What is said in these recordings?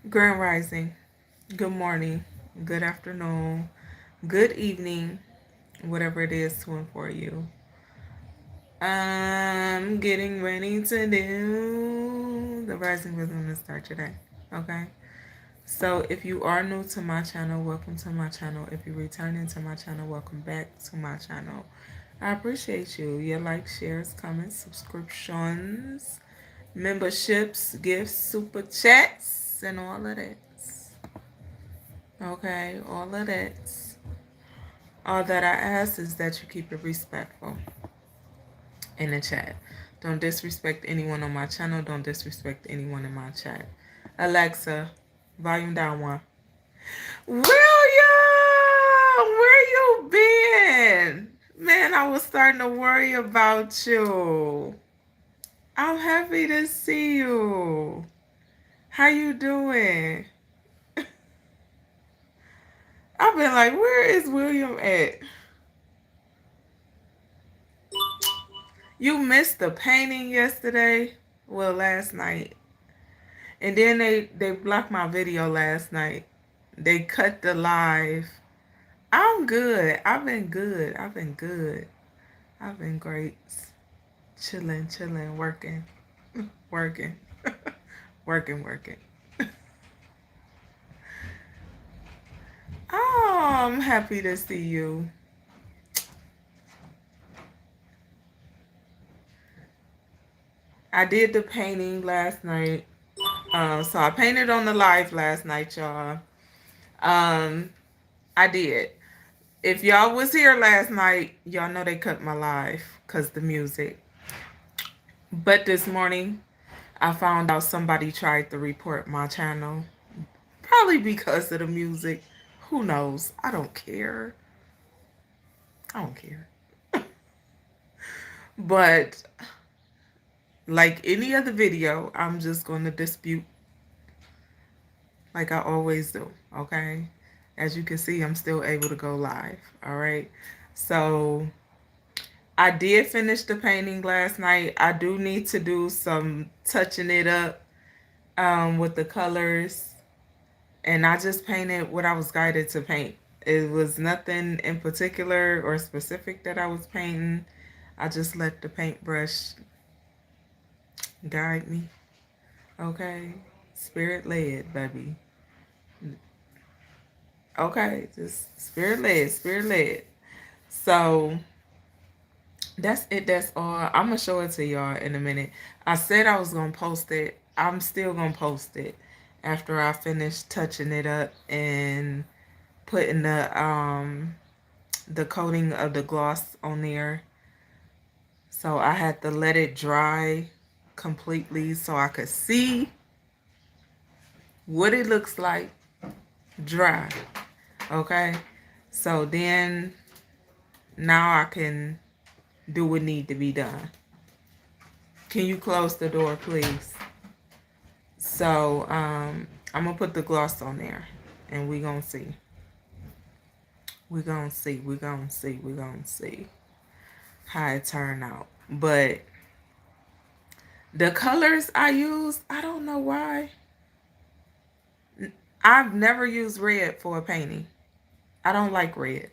Grand Rising. Good morning. Good afternoon. Good evening. Whatever it is to and for you. I'm getting ready to do the Rising Rhythm to start today. Okay. So if you are new to my channel, welcome to my channel. If you're returning to my channel, welcome back to my channel. I appreciate you. Your likes, shares, comments, subscriptions, memberships, gifts, super chats, and all of that. Okay, all of that. All that I ask is that you keep it respectful in the chat. Don't disrespect anyone on my channel. Don't disrespect anyone in my chat. Alexa, volume down one. William, where you been? Man, I was starting to worry about you. I'm happy to see you. How you doing? I've been like, where is William at? You missed the painting yesterday? Well, last night. And then they blocked my video last night. They cut the live. I'm good. I've been good. I've been good. I've been great. Chilling, working. Working. working. Oh, I'm happy to see you. I did the painting last night. So I painted on the live last night, y'all. Um, I did. If y'all was here last night, y'all know they cut my live because the music. But this morning, I found out somebody tried to report my channel. Probably because of the music. Who knows? I don't care. I don't care. But like any other video, I'm just going to dispute like I always do, okay? As you can see, I'm still able to go live, all right? So I did finish the painting last night. I do need to do some touching it up with the colors. And I just painted what I was guided to paint. It was nothing in particular or specific that I was painting. I just let the paintbrush guide me. Okay? Spirit led, baby. Okay, just spirit led. So that's it. That's all. I'm gonna show it to y'all in a minute. I said I was gonna post it. I'm still gonna post it after I finish touching it up and putting the coating of the gloss on there. So I had to let it dry completely so I could see what it looks like dry. Okay, so then now I can do what need to be done. Can you close the door, please? So I'm gonna put the gloss on there, and we gonna see. We gonna see how it turn out. But the colors I use, I don't know why. I've never used red for a painting. I don't like red.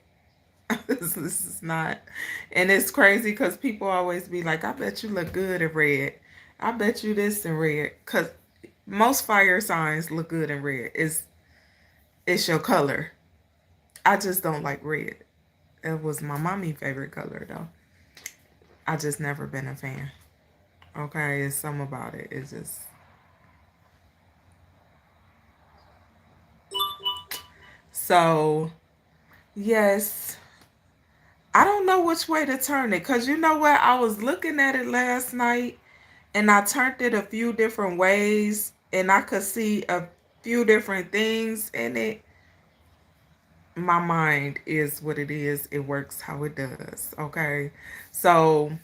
This is not, and it's crazy because people always be like, I bet you look good in red. I bet you this in red. Because most fire signs look good in red. It's your color. I just don't like red. It was my mommy's favorite color though. I just never been a fan. Okay, it's something about it. It's just so yes. I don't know which way to turn it because you know what? I was looking at it last night and I turned it a few different ways and I could see a few different things in it. My mind is what it is. It works how it does. Okay. So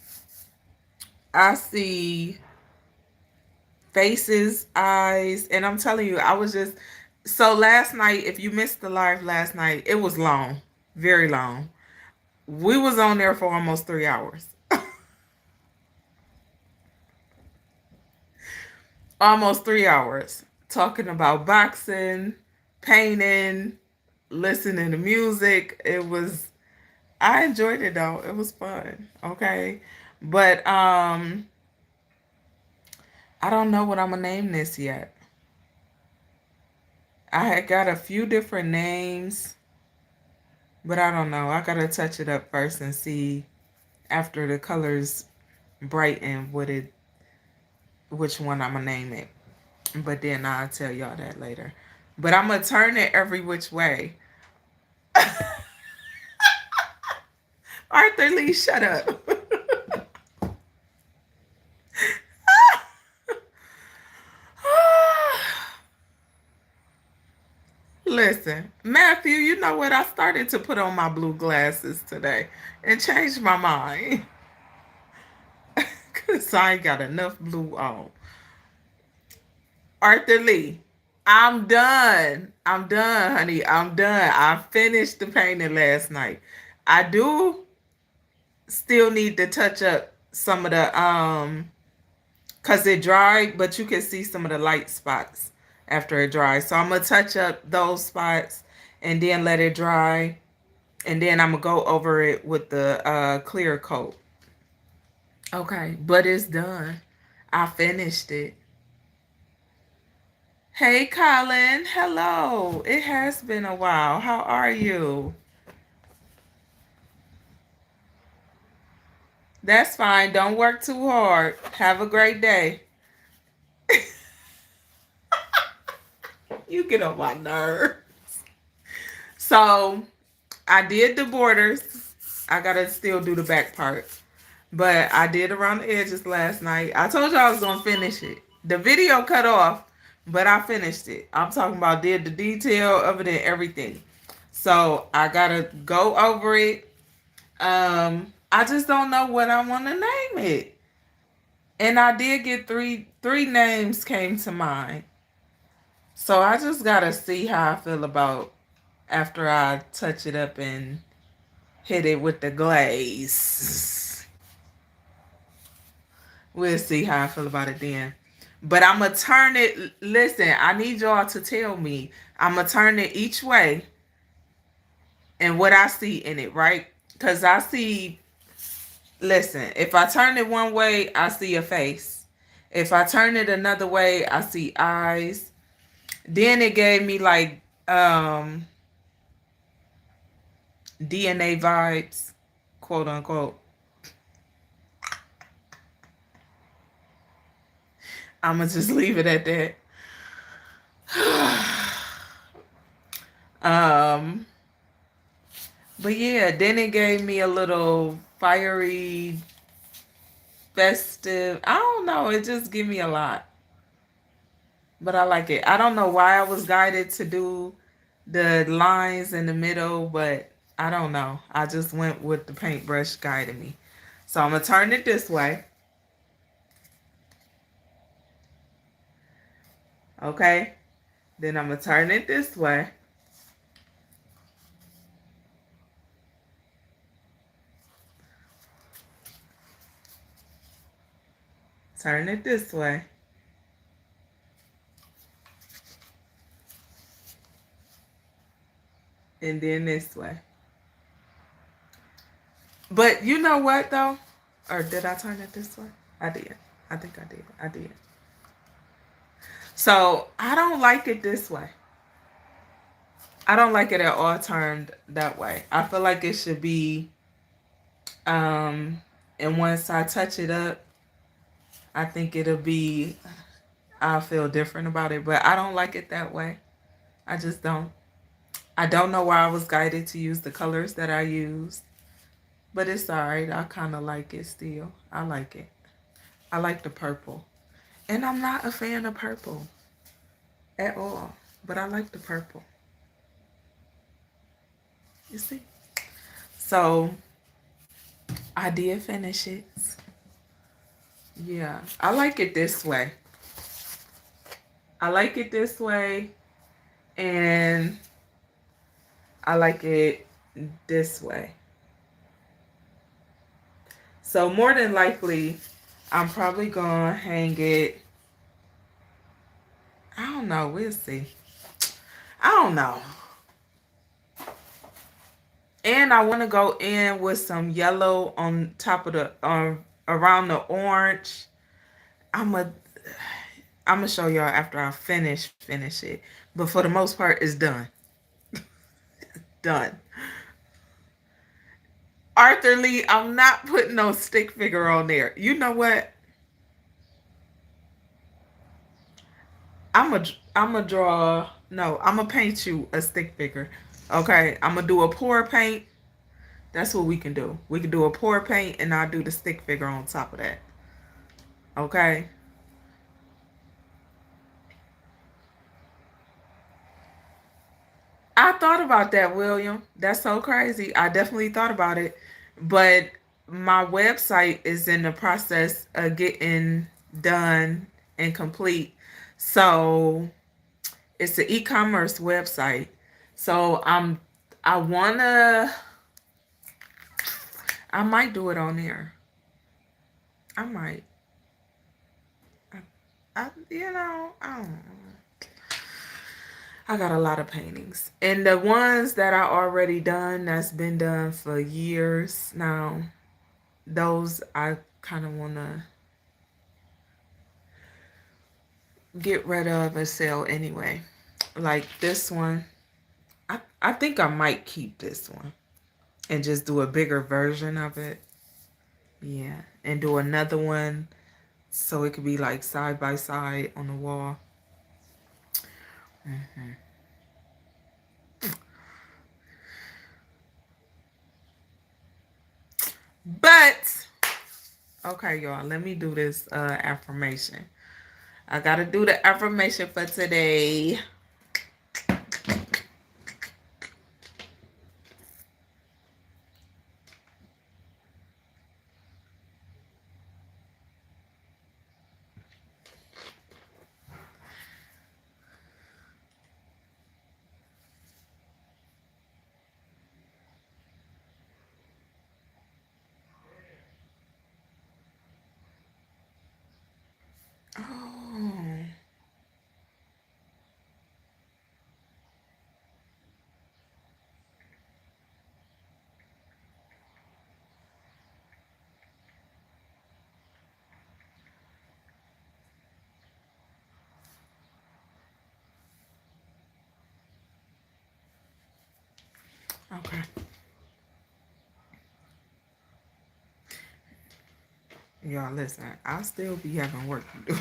I see faces, eyes, and I'm telling you, I was just so last night, if you missed the live last night, it was long, very long. We was on there for almost 3 hours. Almost 3 hours. talking about boxing, painting, listening to music. I enjoyed it though. It was fun. Okay. But I don't know what I'm gonna name this yet. I had got a few different names, but I don't know. I gotta touch it up first and see after the colors brighten which one I'm gonna name it. But then I'll tell y'all that later. But I'm gonna turn it every which way. Arthur Lee, shut up. Listen, Matthew, you know what? I started to put on my blue glasses today and changed my mind. Because I ain't got enough blue on. Arthur Lee, I'm done. I'm done, honey. I'm done. I finished the painting last night. I do still need to touch up some of the because it dried, but you can see some of the light spots after it dries. So I'm gonna touch up those spots and then let it dry, and then I'm gonna go over it with the clear coat. Okay, but it's done. I finished it. Hey, Colin. Hello. It has been a while. How are you? That's fine. Don't work too hard. Have a great day. You get on my nerves. So I did the borders. I gotta still do the back part. But I did around the edges last night. I told you I was gonna finish it. The video cut off, but I finished it. I'm talking about did the detail of it and everything. So I gotta go over it. I just don't know what I want to name it. And I did get three names came to mind. So I just gotta see how I feel about after I touch it up and hit it with the glaze. We'll see how I feel about it then. But I'm going to turn it. Listen, I need y'all to tell me. I'm going to turn it each way and what I see in it, right? Because I see, listen, if I turn it one way, I see a face. If I turn it another way, I see eyes. Then it gave me like DNA vibes, quote unquote. I'm going to just leave it at that. But yeah, then it gave me a little fiery, festive. I don't know. It just gave me a lot. But I like it. I don't know why I was guided to do the lines in the middle, but I don't know. I just went with the paintbrush guiding me. So I'm going to turn it this way. Okay. Then I'm going to turn it this way. Turn it this way. And then this way. But you know what though? Or did I turn it this way? I did. I think I did. I did. So I don't like it this way. I don't like it at all turned that way. I feel like it should be, and once I touch it up, I think I'll feel different about it, but I don't like it that way. I just don't. I don't know why I was guided to use the colors that I used, but it's all right. I kind of like it still. I like it. I like the purple. And I'm not a fan of purple at all, but I like the purple. You see? So I did finish it. Yeah, I like it this way. I like it this way, and I like it this way. So more than likely, I'm probably gonna hang it. I don't know. We'll see. I don't know. And I want to go in with some yellow on top of the around the orange. I'm a I'm gonna show y'all after I finish it. But for the most part, it's done. Done. Arthur Lee, I'm not putting no stick figure on there. You know what? I'm a draw. No, I'm gonna paint you a stick figure. Okay, I'm gonna do a pour paint. That's what we can do. We can do a pour paint, and I'll do the stick figure on top of that. Okay. I thought about that, William. That's so crazy. I definitely thought about it, but my website is in the process of getting done and complete. So it's an e-commerce website. So I wanna I might do it on there. I might. I don't know. I got a lot of paintings. And the ones that I already done, that's been done for years now, those I kind of want to get rid of and sell anyway. Like this one, I think I might keep this one and just do a bigger version of it. Yeah. And do another one so it could be like side by side on the wall. Mm-hmm. But okay, y'all, let me do this affirmation. I gotta do the affirmation for today. Oh. Okay. Y'all listen, I'll still be having work to do.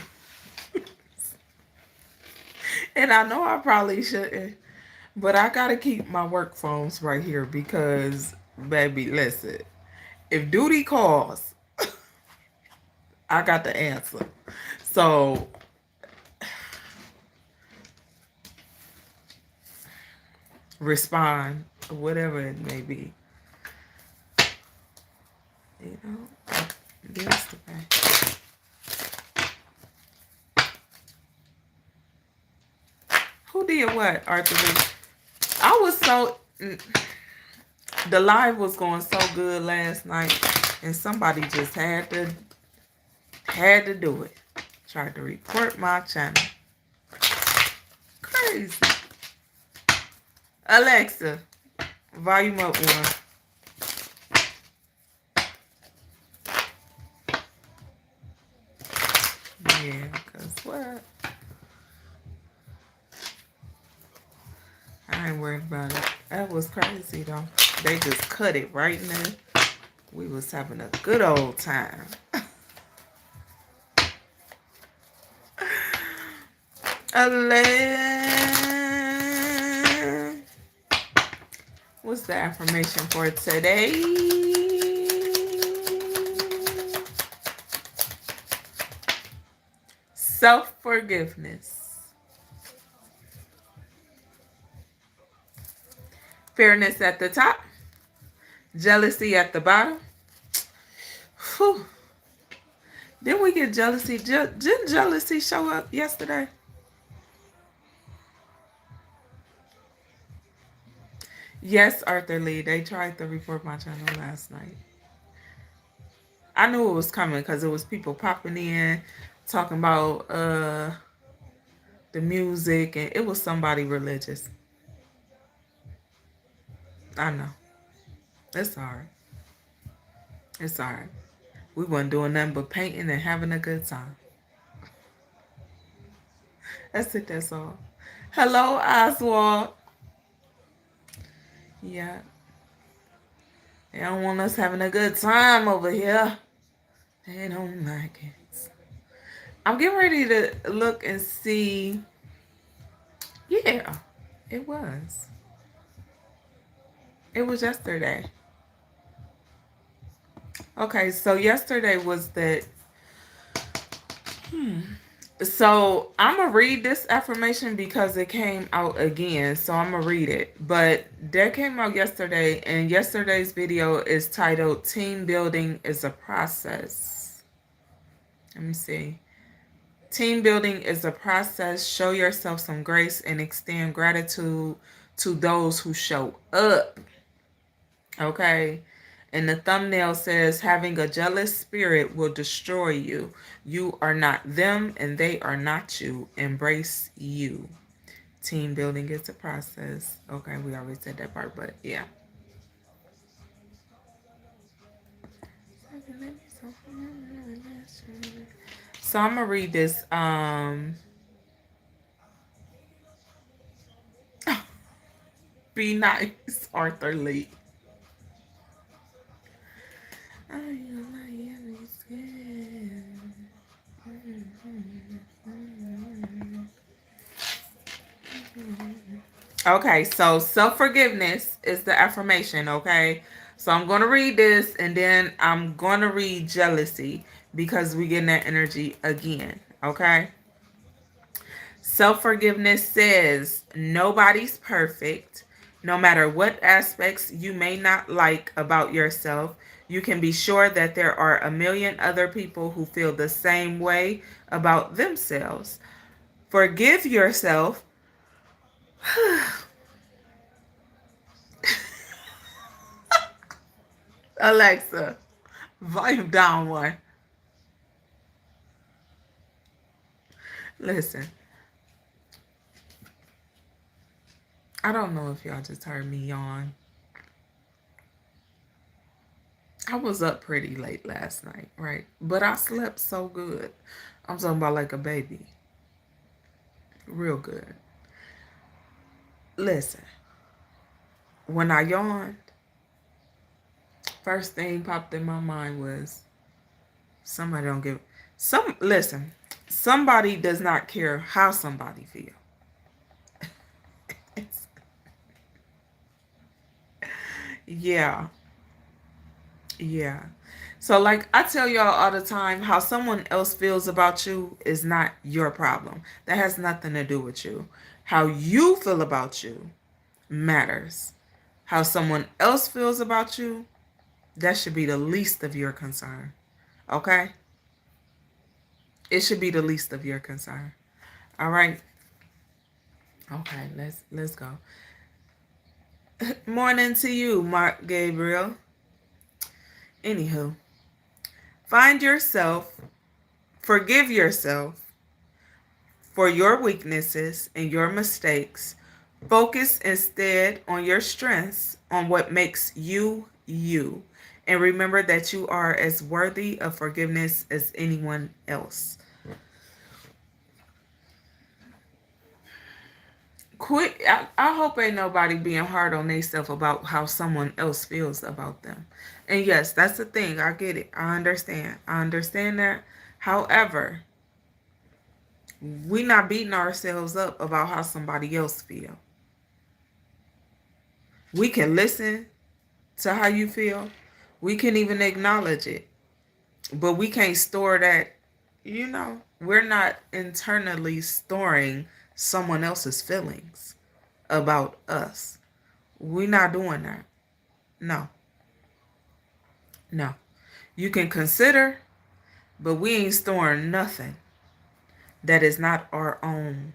And I know I probably shouldn't, but I gotta keep my work phones right here because, baby, listen, if duty calls, I got the answer. So, respond, whatever it may be. You know, bills to pay. Who did what, Arthur Lee? I was so... The live was going so good last night, and somebody just had to do it. Tried to report my channel. Crazy. Alexa, volume up one. Yeah, because what? I ain't worried about it. That was crazy, though. They just cut it right in there. We was having a good old time. What's the affirmation for today? Self-forgiveness. Fairness at the top. Jealousy at the bottom. Whew. Didn't we get jealousy? Didn't jealousy show up yesterday? Yes, Arthur Lee. They tried to report my channel last night. I knew it was coming because it was people popping in talking about the music, and it was somebody religious. I know. It's alright. It's alright. We wasn't doing nothing but painting and having a good time. That's it, that's all. Hello, Oswald. Yeah. They don't want us having a good time over here. They don't like it. I'm getting ready to look and see. Yeah, it was. It was yesterday. Okay, so yesterday was the. So I'm gonna read this affirmation because it came out again. So I'm gonna read it. But that came out yesterday, and yesterday's video is titled "Team Building is a Process." Let me see. Team building is a process. Show yourself some grace and extend gratitude to those who show up. Okay. And the thumbnail says, having a jealous spirit will destroy you. You are not them and they are not you. Embrace you. Team building is a process. Okay, we already said that part, but yeah. So I'm gonna read this. Be nice, Arthur Lee. Okay, so self-forgiveness is the affirmation, okay? So I'm going to read this and then I'm going to read jealousy because we getting that energy again, okay? Self-forgiveness says nobody's perfect. No matter what aspects you may not like about yourself, you can be sure that there are a million other people who feel the same way about themselves. Forgive yourself. Alexa, volume down one. Listen, I don't know if y'all just heard me yawn. I was up pretty late last night, right? But I slept so good. I'm talking about like a baby. Real good. Listen, when I yawned, first thing popped in my mind was somebody don't give listen, somebody does not care how somebody feels. Yeah. Yeah. So like I tell y'all all the time, how someone else feels about you is not your problem. That has nothing to do with you. How you feel about you matters. How someone else feels about you, that should be the least of your concern. Okay? It should be the least of your concern. All right? Okay, let's go. Morning to you, Mark Gabriel. Anywho, find yourself, forgive yourself for your weaknesses and your mistakes. Focus instead on your strengths, on what makes you you. And remember that you are as worthy of forgiveness as anyone else. Quit. I hope ain't nobody being hard on themselves about how someone else feels about them. And yes, that's the thing. I get it. I understand. I understand that. However, we not beating ourselves up about how somebody else feel. We can listen to how you feel. We can even acknowledge it. But we can't store that, we're not internally storing someone else's feelings about us. We're not doing that. No. No. You can consider, but we ain't storing nothing that is not our own.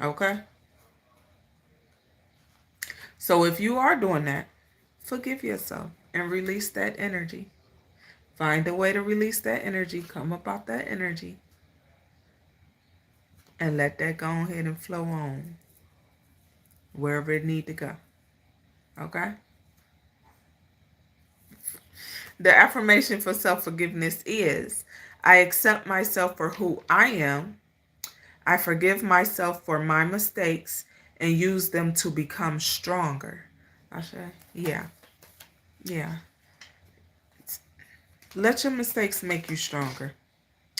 Okay? So if you are doing that, forgive yourself and release that energy. Find a way to release that energy. Come about that energy. And let that go ahead and flow on wherever it need to go. Okay? The affirmation for self-forgiveness is, I accept myself for who I am. I forgive myself for my mistakes and use them to become stronger. I say, yeah, yeah. Let your mistakes make you stronger.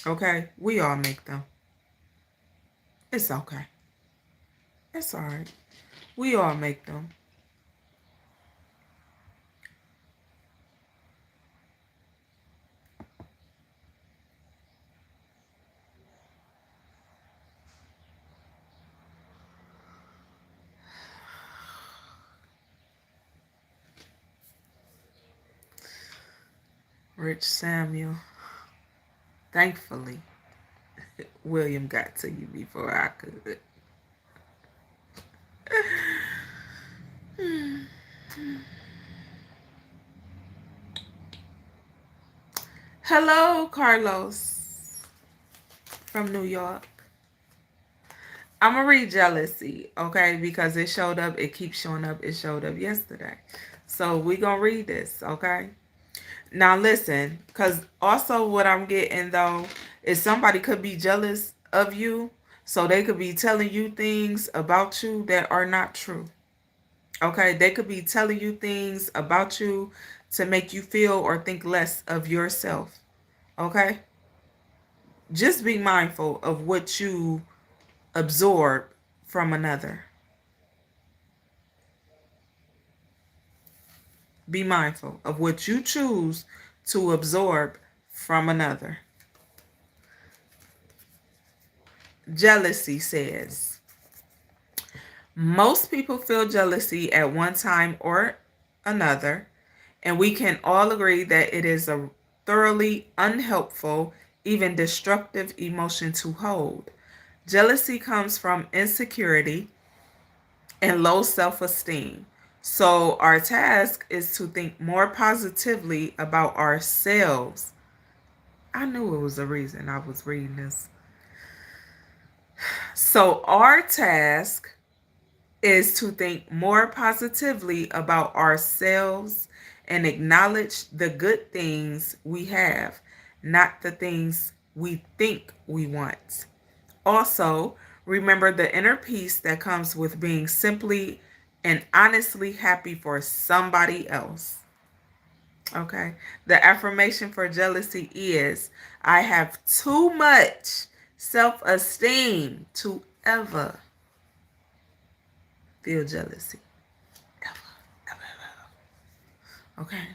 Okay? We all make them. It's okay. It's all right. We all make them. Rich Samuel. Thankfully, William got to you before I could. Hello, Carlos from New York. I'm going to read jealousy, okay? Because it showed up. It keeps showing up. It showed up yesterday. So we going to read this, okay? Now listen, because also what I'm getting, though, is somebody could be jealous of you. So they could be telling you things about you that are not true. Okay? They could be telling you things about you to make you feel or think less of yourself. Okay? Just be mindful of what you absorb from another. Be mindful of what you choose to absorb from another. Jealousy says, most people feel jealousy at one time or another, and we can all agree that it is a thoroughly unhelpful, even destructive emotion to hold. Jealousy comes from insecurity and low self-esteem. So our task is to think more positively about ourselves. I knew it was a reason I was reading this. So our task is to think more positively about ourselves and acknowledge the good things we have, not the things we think we want. Also, remember the inner peace that comes with being simply and honestly happy for somebody else. Okay. The affirmation for jealousy is, I have too much self-esteem to ever feel jealousy. Okay.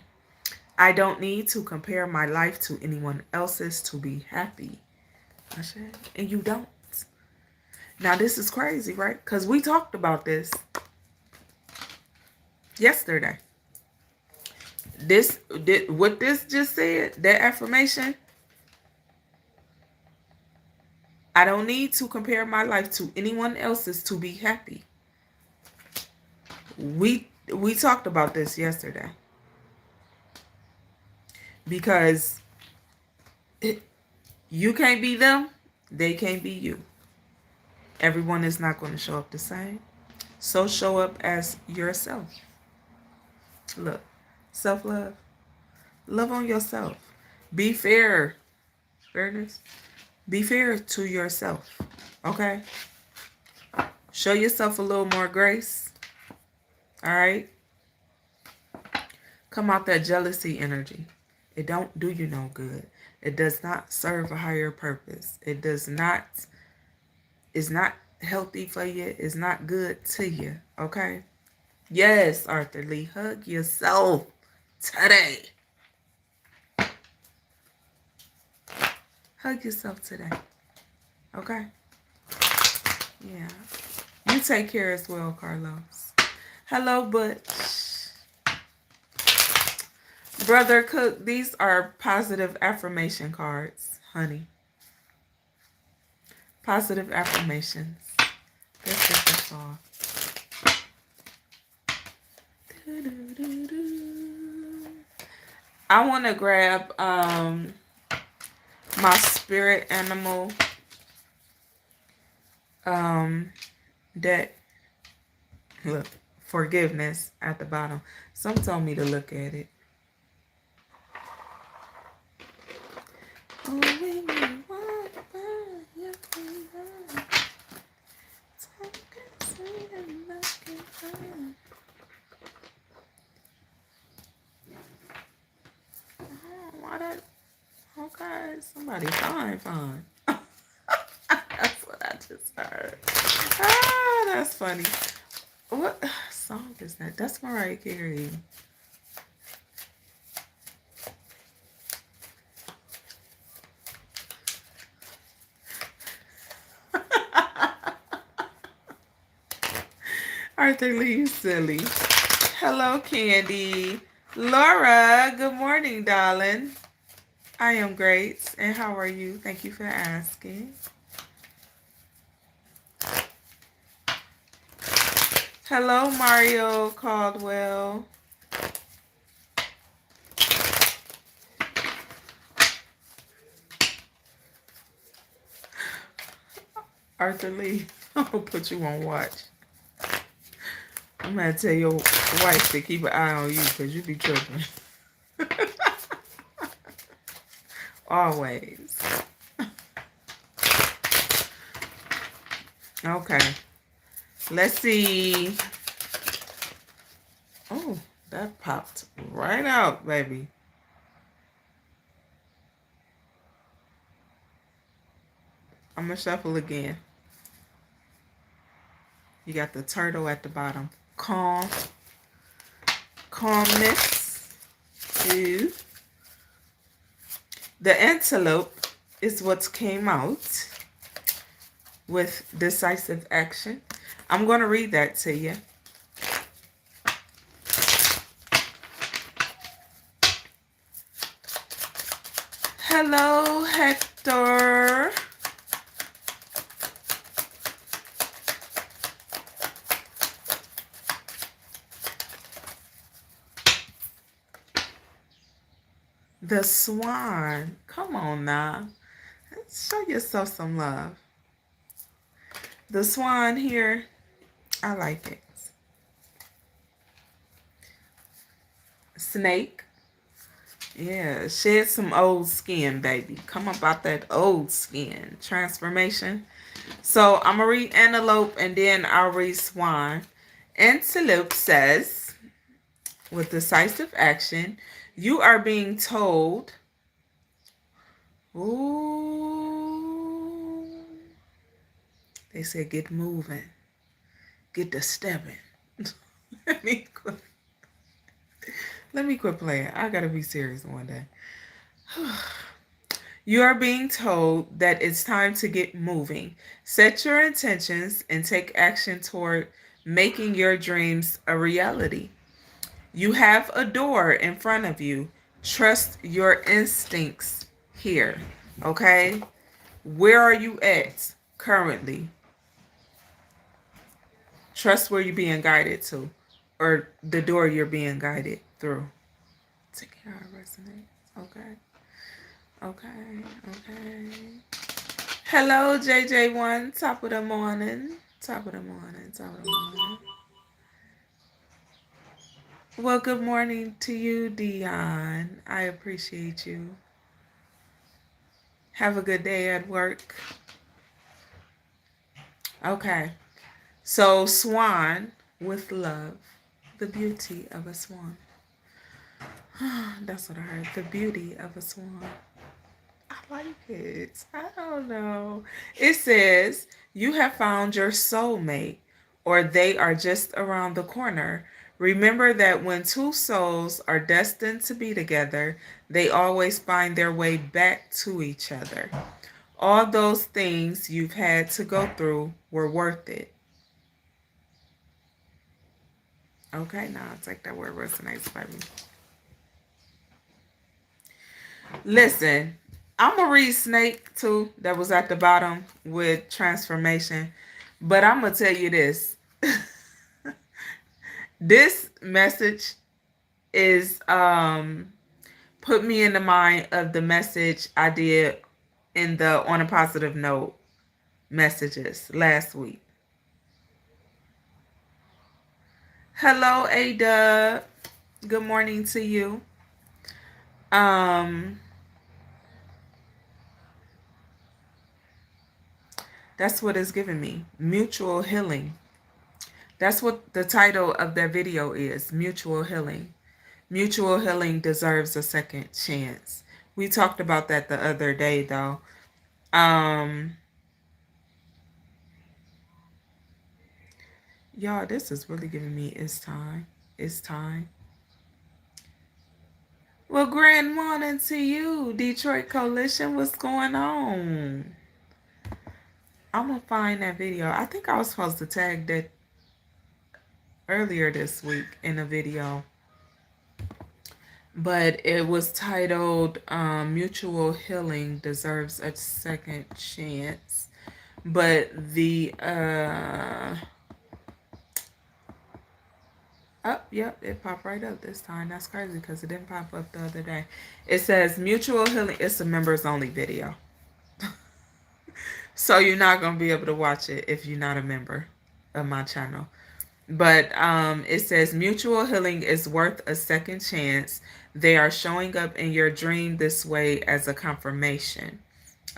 I don't need to compare my life to anyone else's to be happy. And you don't. Now, this is crazy, right? Because we talked about this yesterday. What this just said, that affirmation, I don't need to compare my life to anyone else's to be happy. We talked about this yesterday. Because you can't be them, they can't be you. Everyone is not going to show up the same. So show up as yourself. Look, self-love. Love on yourself. Be fair. Fairness. Be fair to yourself. Okay? Show yourself a little more grace. All right? Come out that jealousy energy. It don't do you no good. It does not serve a higher purpose. It's not healthy for you. It's not good to you. Okay? Yes, Arthur Lee. Hug yourself today. Hug yourself today. Okay? Yeah. You take care as well, Carlos. Hello, Butch. Brother Cook, these are positive affirmation cards, honey. Positive affirmations. That's it, that's all. I want to grab my spirit animal That, look, forgiveness at the bottom. Some told me to look at it. Okay, somebody fine. That's what I just heard. Ah, that's funny. What song is that? That's Mariah Carey. Arthur Lee, you silly. Hello, Candy. Laura, good morning, darling. I am great. And how are you? Thank you for asking. Hello, Mario Caldwell. Arthur Lee, I'm going to put you on watch. I'm going to tell your wife to keep an eye on you because you be tripping. Always. Okay. Let's see. Oh, that popped right out, baby. I'm going to shuffle again. You got the turtle at the bottom. Calmness. 2. The antelope is what came out with decisive action. I'm going to read that to you. Hello, Hector. The swan. Come on now. Show yourself some love. The swan here, I like it. Snake. Yeah, shed some old skin, baby. Come up out that old skin. Transformation. So I'm going to read antelope and then I'll read swan. Antelope says, with decisive action, you are being told, ooh, they said get moving. Get the stepping. Let me quit playing. I got to be serious one day. You are being told that it's time to get moving. Set your intentions and take action toward making your dreams a reality. You have a door in front of you. Trust your instincts here. Okay? Where are you at currently? Trust where you're being guided to, or the door you're being guided through. Take care of resonates. Okay. Hello, JJ1. Top of the morning. Well, good morning to you, Dion. I appreciate you. Have a good day at work. Okay. So, swan with love. The beauty of a swan. That's what I heard. The beauty of a swan. I like it. I don't know. It says, you have found your soulmate, or they are just around the corner. Remember that when two souls are destined to be together, they always find their way back to each other. All those things you've had to go through were worth it. Okay, now I'll take that word resonates by me. Listen, I'm going to read Snake too, that was at the bottom with transformation. But I'm going to tell you this. This message is put me in the mind of the message I did in the On a Positive Note messages last week. Hello, Ada. Good morning to you. That's what it's giving me. Mutual healing. That's what the title of that video is. Mutual healing. Mutual healing deserves a second chance. We talked about that the other day, though. Y'all, this is really giving me it's time. It's time. Well, grand morning to you, Detroit Coalition. What's going on? I'm going to find that video. I think I was supposed to tag that earlier this week in a video. But it was titled Mutual Healing Deserves a Second Chance. But the... Oh, yep, it popped right up this time. That's crazy because it didn't pop up the other day. It says Mutual Healing. It's a members only video. So you're not going to be able to watch it if you're not a member of my channel. But it says Mutual Healing is worth a second chance. They are showing up in your dream this way as a confirmation.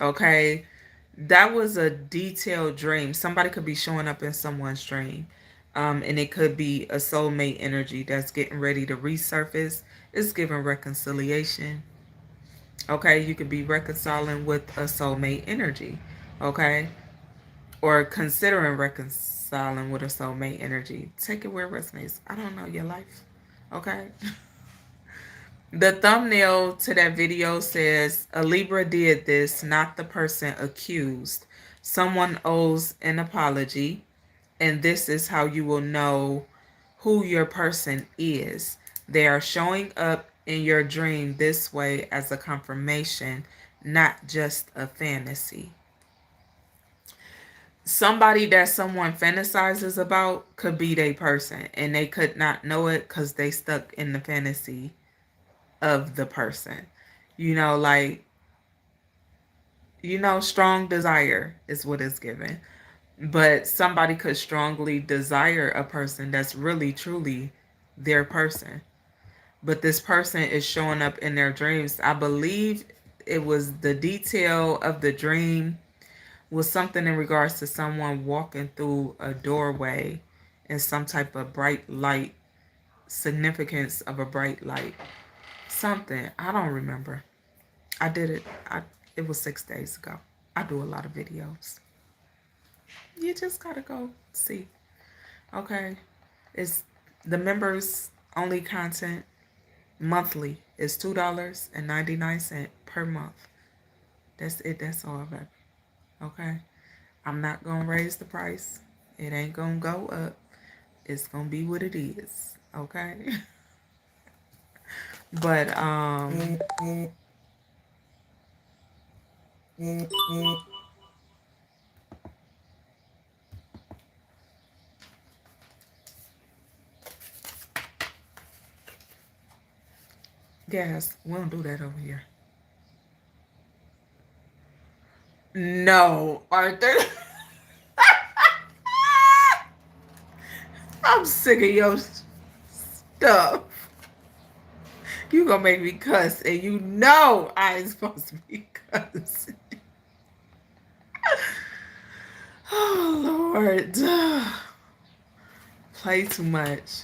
Okay? That was a detailed dream. Somebody could be showing up in someone's dream. And it could be a soulmate energy that's getting ready to resurface. It's giving reconciliation. Okay, you could be reconciling with a soulmate energy. Okay, or considering reconciling with a soulmate energy. Take it where it resonates. I don't know your life. Okay. The thumbnail to that video says, a Libra did this, not the person accused. Someone owes an apology. And this is how you will know who your person is. They are showing up in your dream this way as a confirmation, not just a fantasy. Somebody that someone fantasizes about could be their person, and they could not know it because they stuck in the fantasy of the person. You know, like, strong desire is what it's given. But somebody could strongly desire a person that's really, truly their person. But this person is showing up in their dreams. I believe it was the detail of the dream was something in regards to someone walking through a doorway and some type of bright light, significance of a bright light. Something. I don't remember. I did it. It was 6 days ago. I do a lot of videos. You just gotta go see. Okay. It's the members only content monthly is $2.99 per month. That's it. That's all, baby. Okay. I'm not gonna raise the price. It ain't gonna go up. It's gonna be what it is. Okay. But gas, we don't do that over here. No, Arthur. I'm sick of your stuff. You gonna make me cuss, and you know I ain't supposed to be cussing. Oh, Lord. Play too much.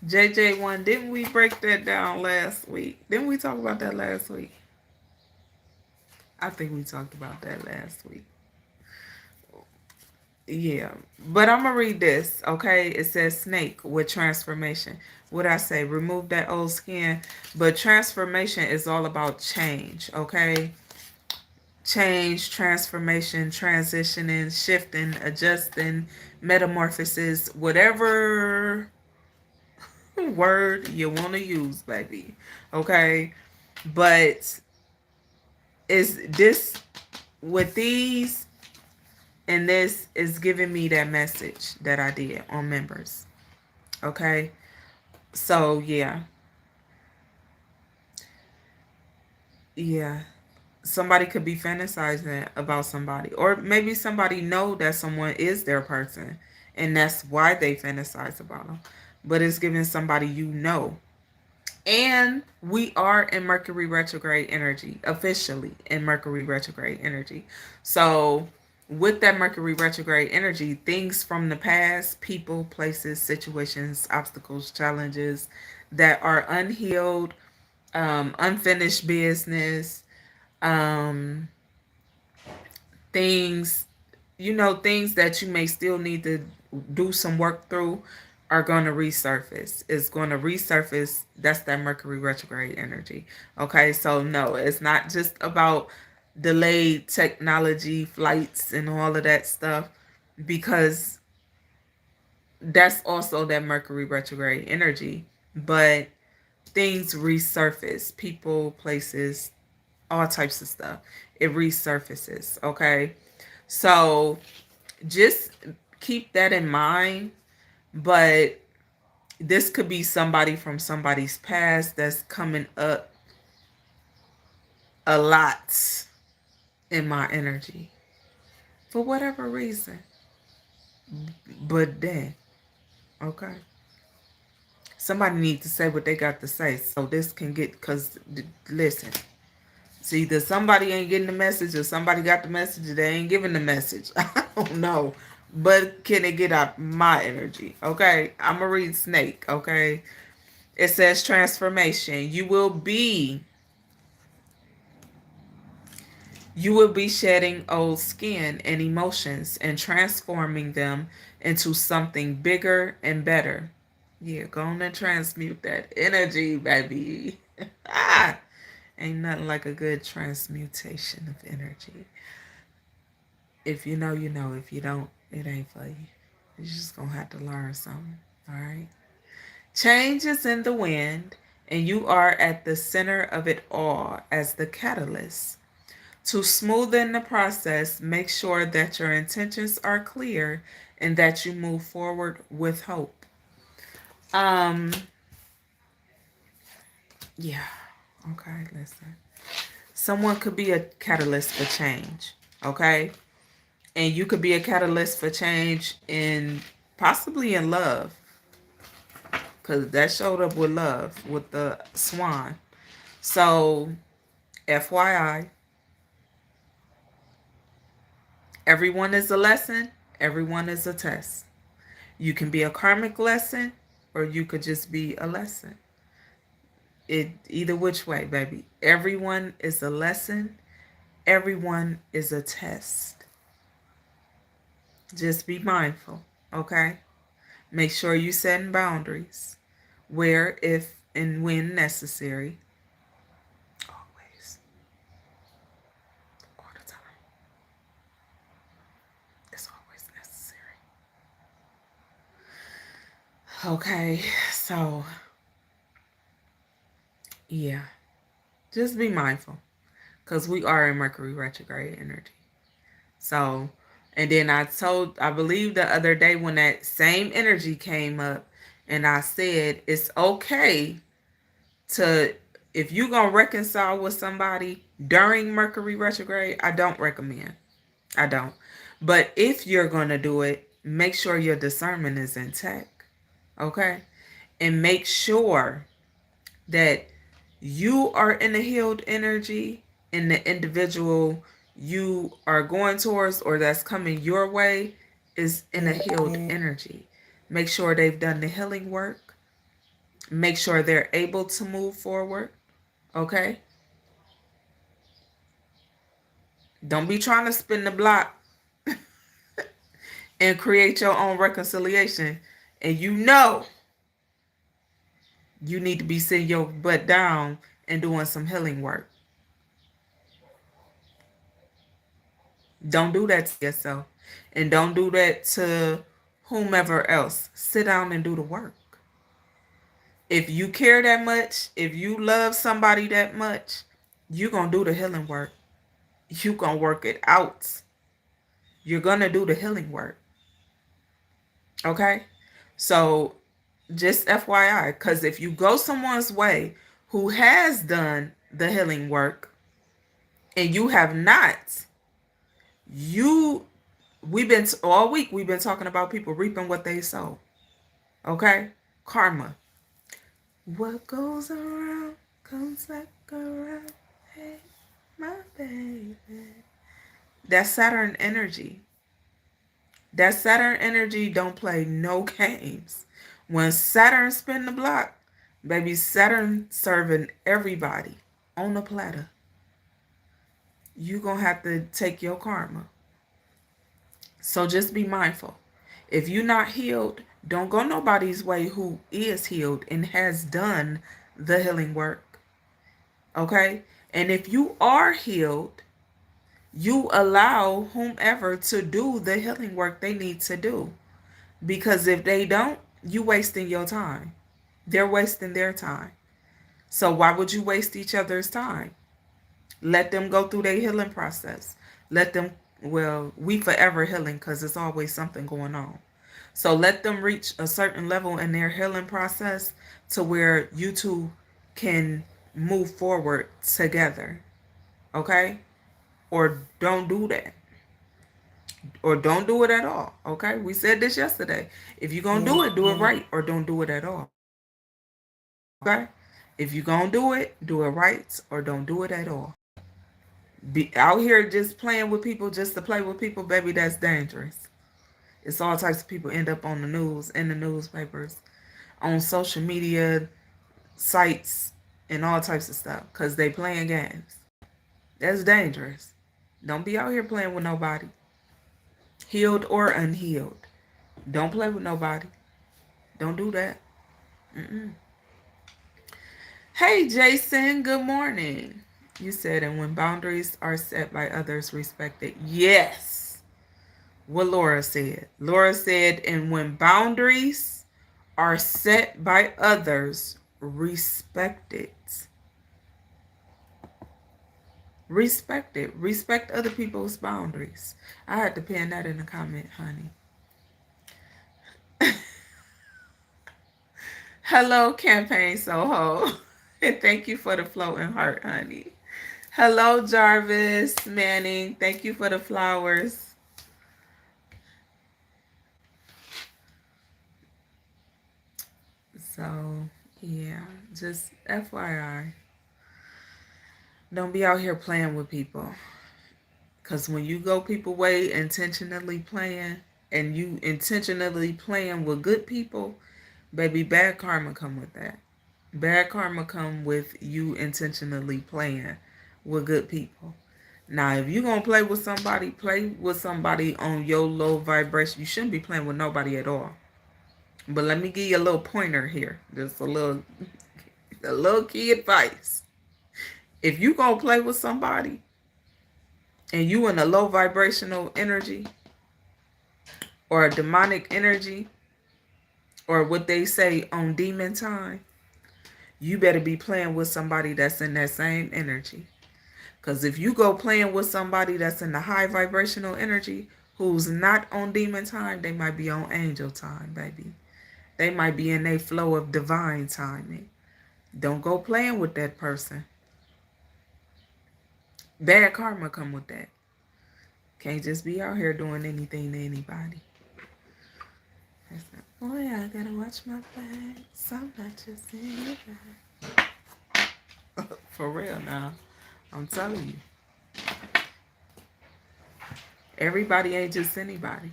JJ1, didn't we break that down last week? Didn't we talk about that last week? I think we talked about that last week. Yeah, but I'm going to read this, okay? It says snake with transformation. What I say? Remove that old skin. But transformation is all about change, okay? Change, transformation, transitioning, shifting, adjusting, metamorphosis, whatever word you want to use, baby. Okay? But is this with these, and this is giving me that message that I did on members. Okay? So, yeah. Yeah. Somebody could be fantasizing about somebody, or maybe somebody know that someone is their person and that's why they fantasize about them, but it's giving somebody, you know. And we are in Mercury retrograde energy, officially in Mercury retrograde energy. So with that Mercury retrograde energy, things from the past, people, places, situations, obstacles, challenges that are unhealed, unfinished business, um, things, things that you may still need to do some work through are going to resurface. It's going to resurface. That's that Mercury retrograde energy. Okay, so no, it's not just about delayed technology, flights, and all of that stuff, because that's also that Mercury retrograde energy. But things resurface, people, places, all types of stuff. It resurfaces. Okay, so just keep that in mind. But this could be somebody from somebody's past that's coming up a lot in my energy for whatever reason. But then, okay, somebody needs to say what they got to say so this can get, because listen, see, either somebody ain't getting the message or somebody got the message and they ain't giving the message. I don't know. But can it get out my energy? Okay. I'm going to read Snake. Okay. It says transformation. You will be shedding old skin and emotions and transforming them into something bigger and better. Yeah, go on and transmute that energy, baby. Ah, ain't nothing like a good transmutation of energy. If you know, you know. If you don't, it ain't for you. You're just gonna have to learn something. All right. Change is in the wind, and you are at the center of it all as the catalyst. To smoothen the process, make sure that your intentions are clear and that you move forward with hope. Um, yeah. Okay, listen. Someone could be a catalyst for change. Okay? And you could be a catalyst for change in possibly in love, because that showed up with love with the swan. So, FYI, everyone is a lesson, everyone is a test. You can be a karmic lesson, or you could just be a lesson. It either which way, baby. Everyone is a lesson, everyone is a test. Just be mindful, okay? Make sure you set boundaries where, if, and when necessary. Always. All the time. It's always necessary. Okay, so yeah, just be mindful because we are in Mercury retrograde energy. So, and then I believe the other day when that same energy came up, and I said it's okay to, if you're gonna reconcile with somebody during Mercury retrograde, I don't recommend. I don't. But if you're gonna do it, make sure your discernment is intact. Okay? And make sure that you are in a healed energy, and the individual you are going towards or that's coming your way is in a healed energy. Make sure they've done the healing work. Make sure they're able to move forward. Okay? Don't be trying to spin the block and create your own reconciliation. And you need to be sitting your butt down and doing some healing work. Don't do that to yourself. And don't do that to whomever else. Sit down and do the work. If you care that much, if you love somebody that much, you're going to do the healing work. You're going to work it out. You're going to do the healing work. Okay? So just FYI, because if you go someone's way who has done the healing work, and you have not, you we've been all week we've been talking about people reaping what they sow. Okay? Karma. What goes around comes back around. Hey, my baby. That's Saturn energy. That Saturn energy don't play no games. When Saturn spin the block, baby, Saturn serving everybody on the platter. You gonna have to take your karma. So just be mindful. If you're not healed, don't go nobody's way who is healed and has done the healing work. Okay? And if you are healed, you allow whomever to do the healing work they need to do. Because if they don't, you wasting your time. They're wasting their time. So why would you waste each other's time? Let them go through their healing process. Let them, well, we forever healing because there's always something going on. So let them reach a certain level in their healing process to where you two can move forward together. Okay? Or don't do that. Or don't do it at all. Okay? We said this yesterday. If you're going to do it right, or don't do it at all. Okay? If you're going to do it right, or don't do it at all. Be out here just playing with people just to play with people, baby, that's dangerous. It's all types of people end up on the news, in the newspapers, on social media sites, and all types of stuff because they playing games. That's dangerous. Don't be out here playing with nobody, healed or unhealed. Don't play with nobody. Don't do that. Mm-mm. Hey, Jason, good morning. You said, and when boundaries are set by others, respected. Yes. What Laura said. Laura said, and when boundaries are set by others, respect it. Respect it. Respect other people's boundaries. I had to pen that in the comment, honey. Hello, Campaign Soho. And thank you for the floating heart, honey. Hello, Jarvis Manning. Thank you for the flowers. So, yeah, just FYI. Don't be out here playing with people. Because when you go people way intentionally playing, and you intentionally playing with good people, baby, bad karma come with that. Bad karma come with you intentionally playing with good people. Now, if you're going to play with somebody on your low vibration. You shouldn't be playing with nobody at all. But let me give you a little pointer here. Just a little key advice. If you going to play with somebody and you in a low vibrational energy or a demonic energy or what they say on demon time, you better be playing with somebody that's in that same energy. Because if you go playing with somebody that's in the high vibrational energy who's not on demon time, they might be on angel time, baby. They might be in a flow of divine timing. Don't go playing with that person. Bad karma come with that. Can't just be out here doing anything to anybody. Boy, I gotta watch my back. I'm not just anybody. For real now. I'm telling you. Everybody ain't just anybody.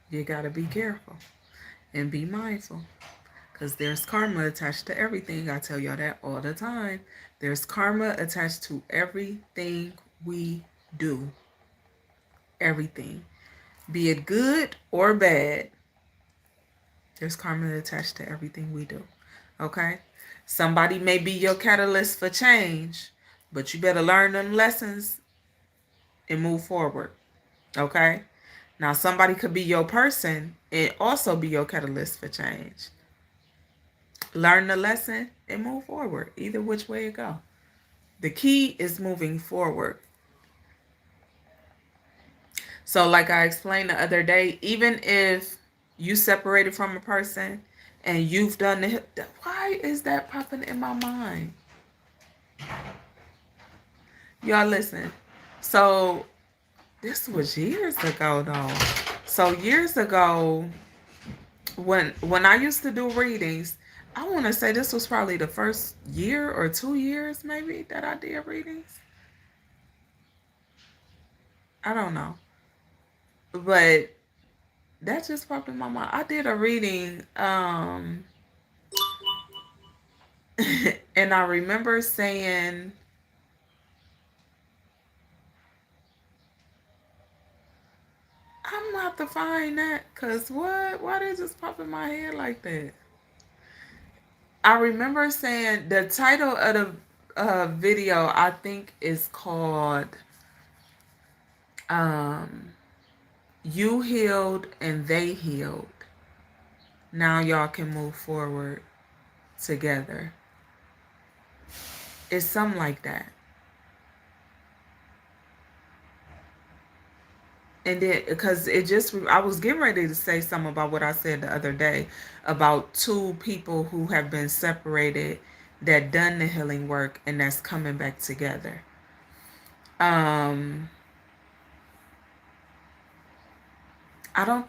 You gotta be careful and be mindful. Because there's karma attached to everything. I tell y'all that all the time. There's karma attached to everything we do. Everything. Be it good or bad. There's karma attached to everything we do. Okay? Somebody may be your catalyst for change, but you better learn them lessons and move forward. Okay? Now, somebody could be your person and also be your catalyst for change. Learn the lesson and move forward. Either which way it go. The key is moving forward. So like I explained the other day, even if you separated from a person and you've done why is that popping in my mind? Y'all listen. So this was years ago though. So years ago, when I used to do readings, I want to say this was probably the first year or 2 years maybe that I did readings. I don't know, but that just popped in my mind. I did a reading, and I remember saying, I'm gonna have to find that, cause what? Why did it just pop in my head like that? I remember saying the title of the video, I think, is called um, "You Healed and They Healed. Now y'all can move forward together." It's something like that. And then, because it just, I was getting ready to say something about what I said the other day about two people who have been separated that done the healing work and that's coming back together. Um, I don't,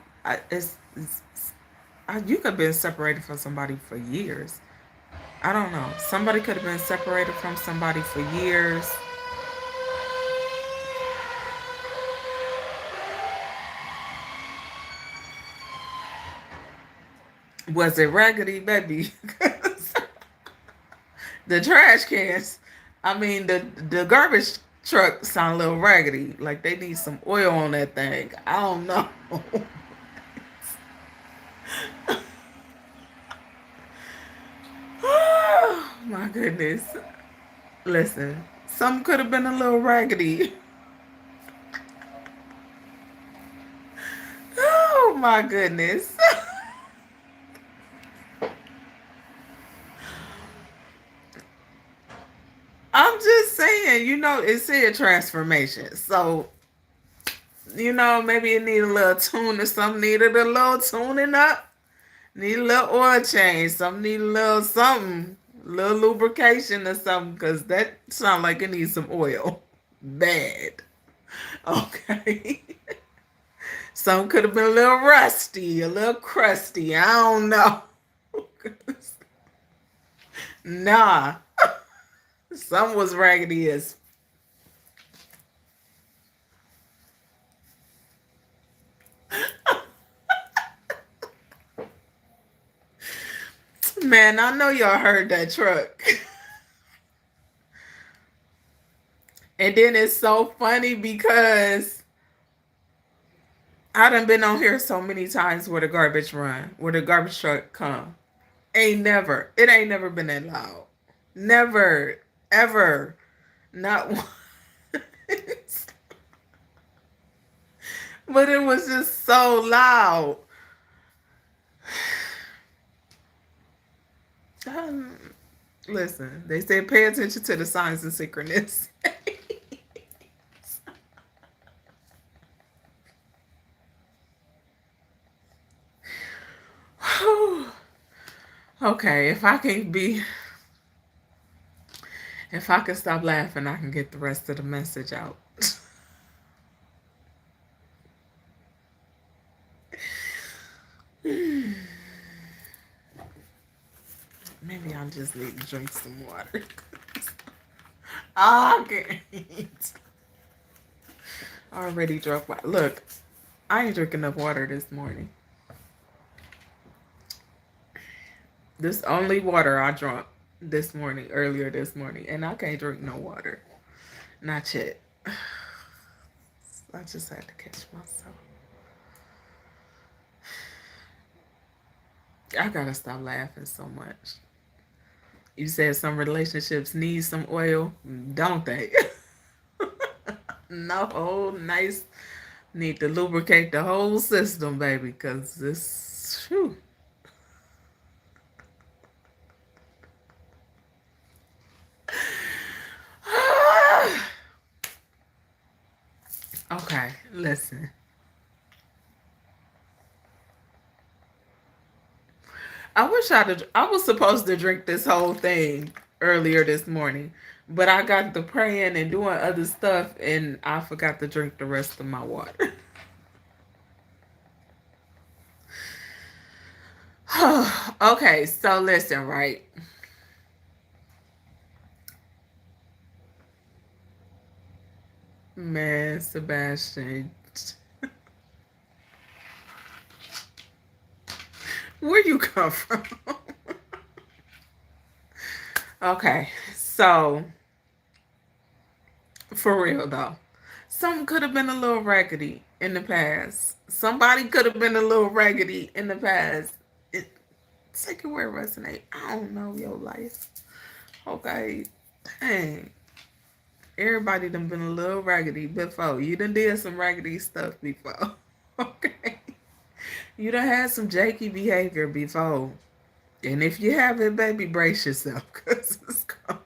you could have been separated from somebody for years. I don't know. Somebody could have been separated from somebody for years. Was it raggedy, baby? The trash cans. I mean, the garbage truck sound a little raggedy. Like they need some oil on that thing. I don't know. Oh, my goodness. Listen, some could have been a little raggedy. Oh my goodness. I'm just saying, it said transformation. So, maybe it needed a little tune or something needed a little tuning up. Need a little oil change. Some need a little something. A little lubrication or something. Because that sounds like it needs some oil. Bad. Okay. Some could have been a little rusty. A little crusty. I don't know. Nah. Some was raggedy as. Man, I know y'all heard that truck. And then it's so funny because I done been on here so many times where the garbage run, where the garbage truck come. It ain't never been that loud. Never, ever, not once. But it was just so loud. Um, Listen, they say pay attention to the signs and synchronous. Okay, if I can stop laughing, I can get the rest of the message out. Maybe I'll just need to drink some water. I can't. I already drunk water. Look, I ain't drinking enough water this morning. This only water I drank earlier this morning, and I can't drink no water. Not yet. I just had to catch myself. I gotta stop laughing so much. You said some relationships need some oil, don't they? No, nice. Need to lubricate the whole system, baby, because this. Whew. Okay, listen. I was supposed to drink this whole thing earlier this morning. But I got to praying and doing other stuff, and I forgot to drink the rest of my water. Okay, so listen, right? Man, Sebastian, where you come from? Okay, so for real though, something could have been a little raggedy in the past. Somebody could have been a little raggedy in the past. It, take it where it resonate. I don't know your life. Okay, dang. Everybody done been a little raggedy before. You done did some raggedy stuff before. Okay. You done had some jakey behavior before. And if you haven't, baby, brace yourself because it's coming.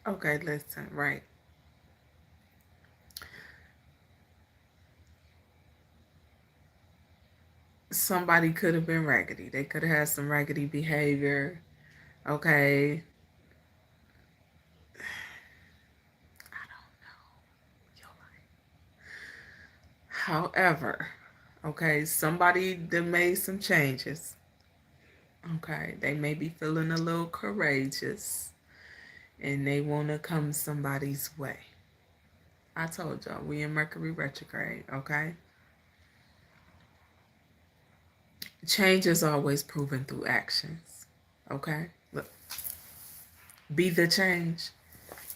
Okay, listen, right. Somebody could have been raggedy. They could have had some raggedy behavior. Okay. I don't know. However, okay, somebody that made some changes. Okay, they may be feeling a little courageous and they want to come somebody's way. I told y'all, we in Mercury retrograde, okay? Change is always proven through actions, okay? Look, be the change,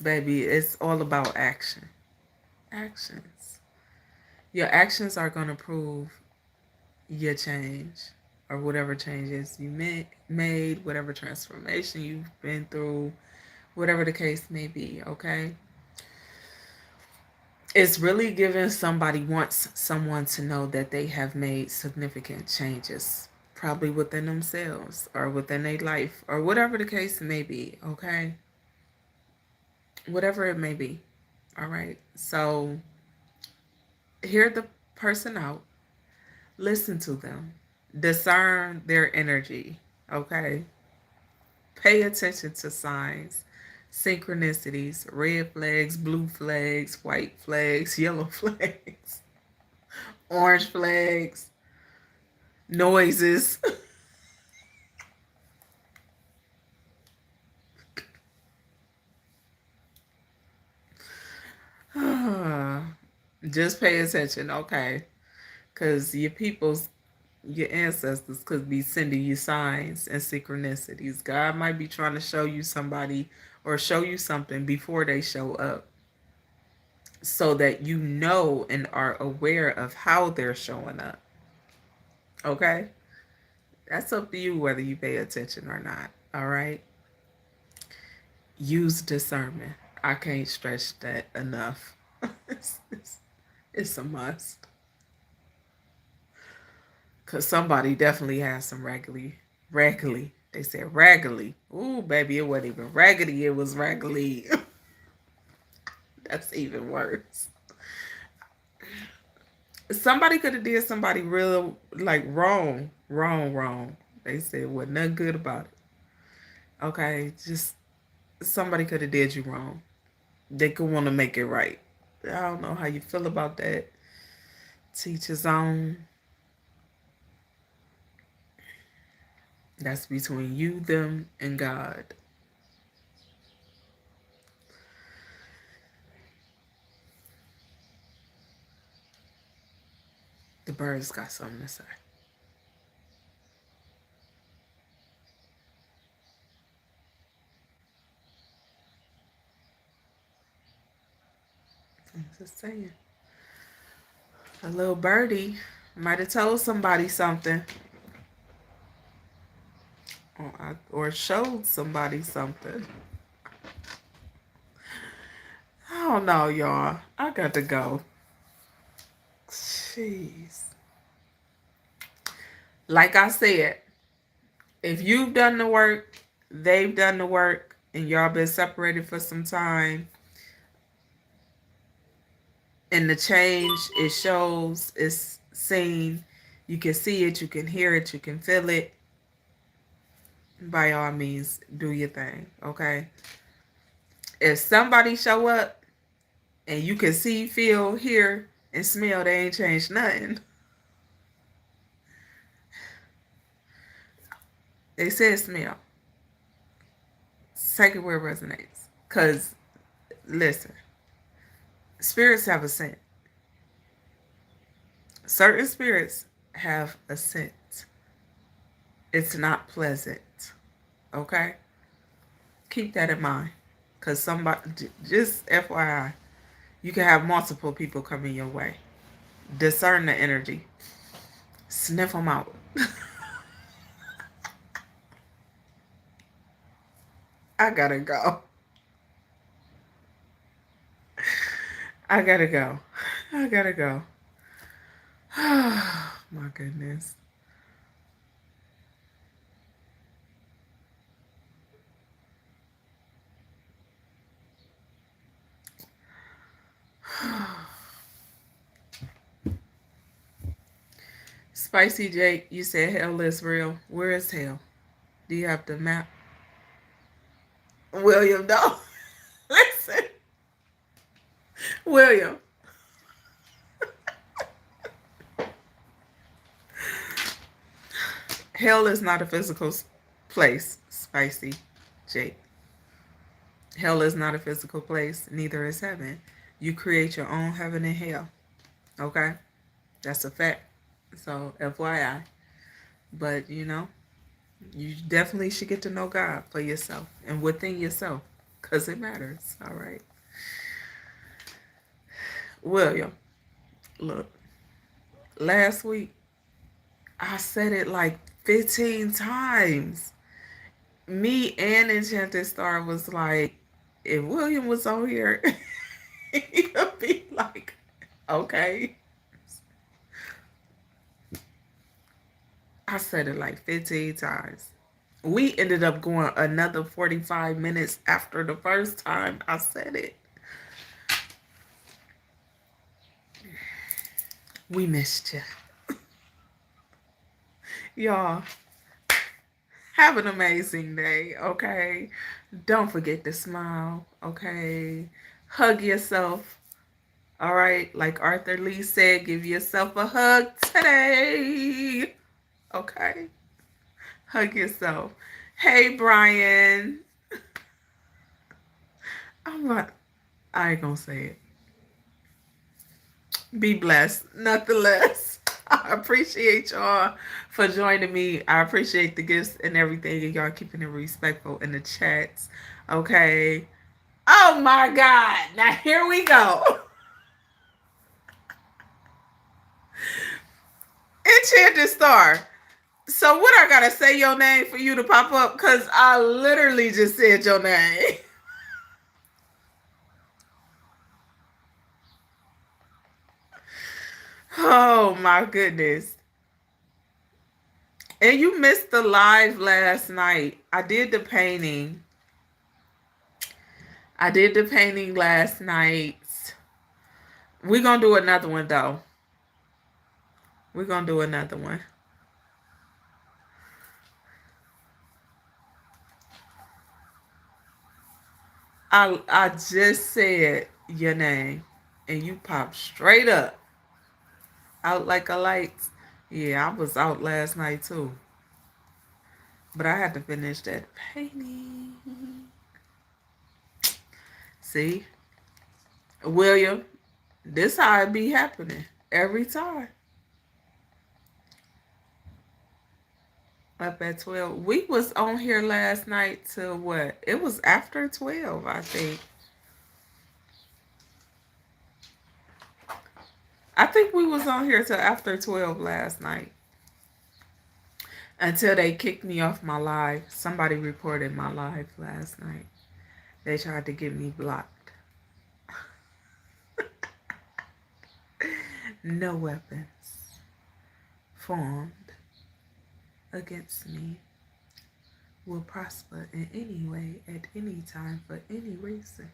baby. It's all about action. Actions. Your actions are going to prove your change or whatever changes you made, whatever transformation you've been through, whatever the case may be, okay? It's really giving somebody wants someone to know that they have made significant changes, probably within themselves or within their life or whatever the case may be, okay? Whatever it may be, all right? So hear the person out, listen to them, discern their energy, okay? Pay attention to signs, synchronicities, red flags, blue flags, white flags, yellow flags, orange flags, noises. Just pay attention, okay? Because your people's, your ancestors could be sending you signs and synchronicities. God might be trying to show you somebody or show you something before they show up so that you know and are aware of how they're showing up, okay? That's up to you whether you pay attention or not, all right? Use discernment. I can't stress that enough. It's a must. Because somebody definitely has some raggedy. They said raggedy. Ooh, baby, it wasn't even raggedy. It was raggedy. That's even worse. Somebody could have did somebody real, like, wrong. They said, well, nothing good about it. Okay, just somebody could have did you wrong. They could want to make it right. I don't know how you feel about that. Teach his own. That's between you, them, and God. The birds got something to say. I'm just saying. A little birdie might have told somebody something. Or showed somebody something. I don't know, y'all. I got to go. Jeez. Like I said, if you've done the work, they've done the work, and y'all been separated for some time, and the change, it shows, it's seen, you can see it, you can hear it, you can feel it, by all means, do your thing, okay? If somebody show up and you can see, feel, hear, and smell, they ain't changed nothing. They said smell. Take it where it resonates. Because, listen, spirits have a scent. Certain spirits have a scent. It's not pleasant. Okay? Keep that in mind. Because somebody, just FYI, you can have multiple people coming your way. Discern the energy. Sniff them out. I gotta go. I gotta go. I gotta go. My goodness. Spicy Jake, you said hell is real. Where is hell? Do you have the map? William, no. Listen. William. Hell is not a physical place, Spicy Jake. Hell is not a physical place, neither is heaven. You create your own heaven and hell. Okay? That's a fact. So, FYI. But, you know, you definitely should get to know God for yourself and within yourself, because it matters. All right. William, look, last week I said it like 15 times. Me and Enchanted Star was like, if William was on here, he'd be like, okay. I said it like 15 times. We ended up going another 45 minutes after the first time I said it. We missed you. Y'all, have an amazing day, okay? Don't forget to smile, okay? Hug yourself, all right? Like Arthur Lee said, give yourself a hug today, okay? Hug yourself. Hey, Brian. I ain't gonna say it. Be blessed, nothing less. I appreciate y'all for joining me. I appreciate the gifts and everything, and y'all keeping it respectful in the chats. Okay. Oh my God. Now here we go. Enchanted Star. So what I gotta say your name for you to pop up? Because I literally just said your name. Oh my goodness. And you missed the live last night. I did the painting. Last night. We're going to do another one, though. We're going to do another one. I just said your name, and you popped straight up. Out like a light. Yeah, I was out last night, too. But I had to finish that painting. See? William, this how it be happening every time. Up at 12. We was on here last night till what? It was after 12, I think. I think we was on here till after 12 last night. Until they kicked me off my live. Somebody reported my live last night. They tried to get me blocked. no weapons formed against me will prosper in any way, at any time, for any reason.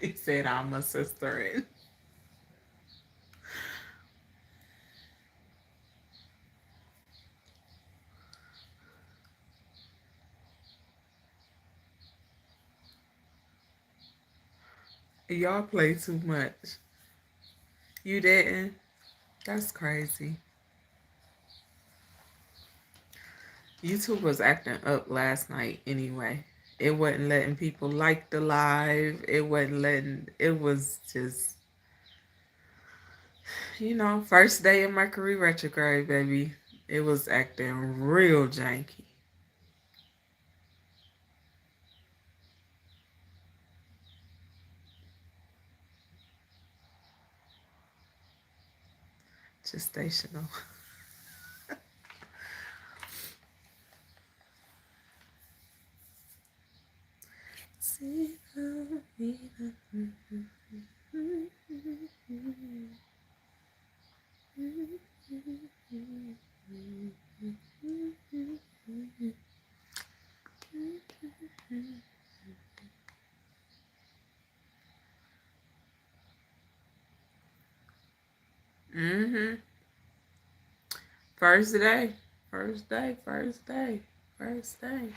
She said, I'm a sister. And y'all play too much. You didn't? That's crazy. YouTube was acting up last night anyway. It wasn't letting people like the live. It wasn't letting, it was just, first day of Mercury retrograde, baby. It was acting real janky. Gestational. Mm-hmm. First day. First day. First day. First day.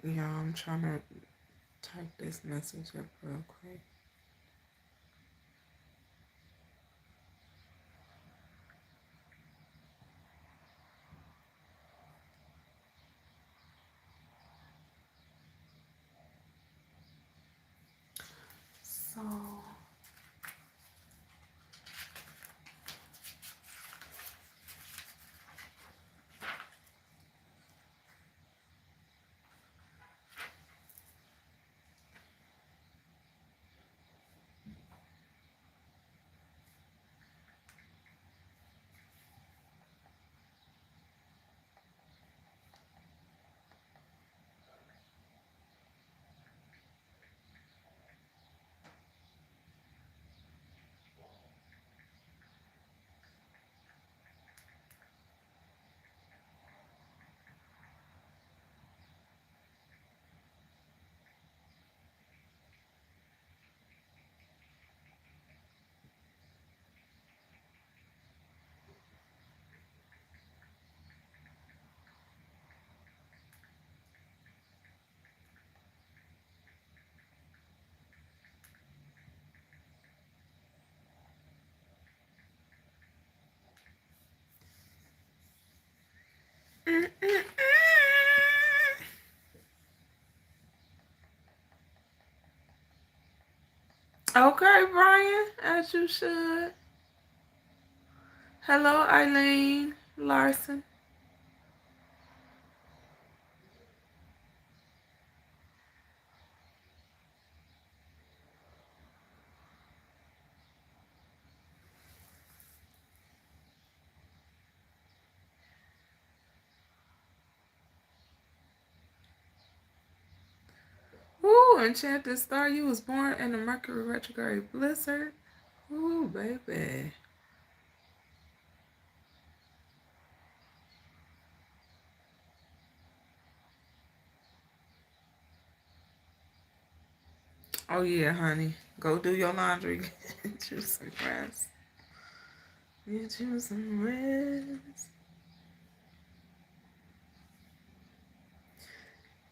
Yeah, I'm trying to type this message up real quick. So, okay, Brian, as you should. Hello, Eileen Larson. Ooh, Enchanted Star, you was born in a Mercury retrograde blizzard. Ooh, baby. Oh yeah, honey. Go do your laundry. Get you some rest. Get you some rest.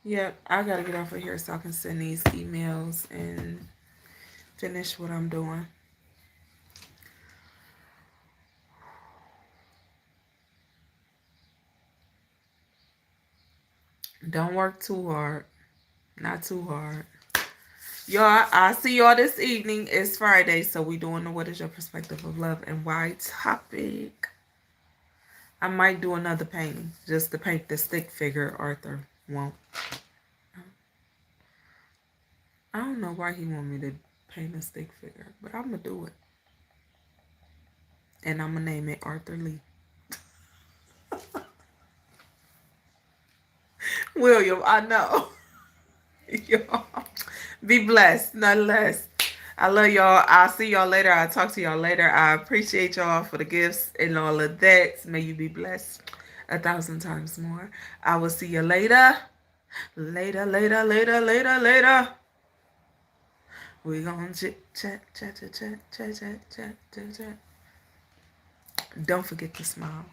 Yep, I gotta get off of here so I can send these emails and finish what I'm doing. Don't work too hard. Not too hard. Y'all, I'll see y'all this evening. It's Friday, so we doing the What is Your Perspective of Love and Why topic. I might do another painting just to paint the stick figure Arthur won't. I don't know why he want me to paint a stick figure, but I'm going to do it. And I'm going to name it Arthur Lee. William, I know. Y'all, be blessed, nonetheless. I love y'all. I'll see y'all later. I'll talk to y'all later. I appreciate y'all for the gifts and all of that. May you be blessed 1,000 times more. I will see you later. Later. We gonna chat. Don't forget to smile,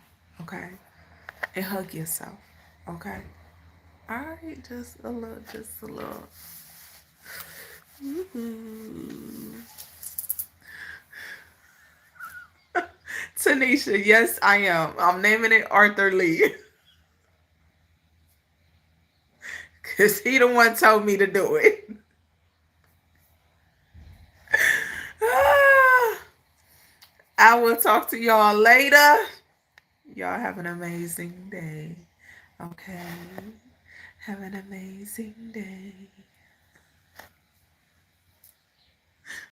okay? And hug yourself, okay? All right, just a little. Tanisha, yes, I am. I'm naming it Arthur Lee. Because he the one told me to do it. I will talk to y'all later. Y'all have an amazing day. Okay? Have an amazing day.